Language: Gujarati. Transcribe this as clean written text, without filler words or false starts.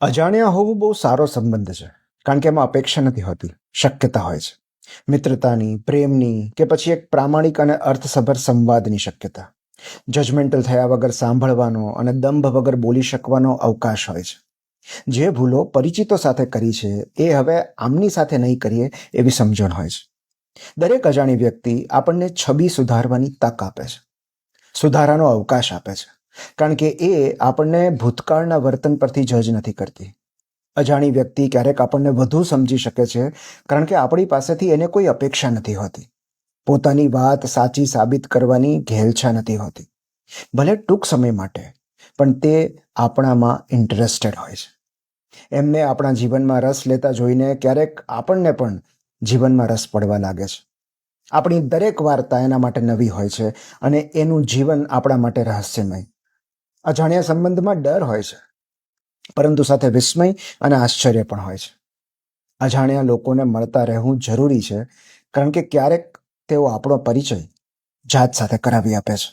અજાણ્યા હોવું બહુ સારો સંબંધ છે, કારણ કે એમાં અપેક્ષા નથી હોતી, શક્યતા હોય છે. મિત્રતાની, પ્રેમની કે પછી એક પ્રામાણિક અને અર્થસભર સંવાદની શક્યતા. જજમેન્ટલ થયા વગર સાંભળવાનો અને દંભ વગર બોલી શકવાનો અવકાશ હોય છે. જે ભૂલો પરિચિતો સાથે કરી છે એ હવે આમની સાથે નહીં કરીએ એવી સમજણ હોય છે. દરેક અજાણી વ્યક્તિ આપણને છબી સુધારવાની તક આપે છે, સુધારાનો અવકાશ આપે છે, કારણ કે એ આપણને ભૂતકાળના વર્તન પરથી જજ નથી કરતી. અજાણી વ્યક્તિ ક્યારેક આપણને વધુ સમજી શકે છે, કારણ કે આપણી પાસેથી એને કોઈ અપેક્ષા નથી હોતી. પોતાની વાત સાચી સાબિત કરવાની ઘેલછા નથી હોતી. ભલે ટૂંક સમય માટે, પણ તે આપણામાં ઇન્ટરેસ્ટેડ હોય છે. એમને આપણા જીવનમાં રસ લેતા જોઈને ક્યારેક આપણને પણ જીવનમાં રસ પડવા લાગે છે. આપણી દરેક વાર્તા એના માટે નવી હોય છે અને એનું જીવન આપણા માટે રહસ્યમય. અજાણ્યા સંબંધમાં ડર હોય છે, પરંતુ સાથે વિસ્મય અને આશ્ચર્ય પણ હોય છે. અજાણ્યા લોકોને મળતા રહેવું જરૂરી છે, કારણ કે ક્યારેક તેઓ આપણો પરિચય જાત સાથે કરાવી આપે છે.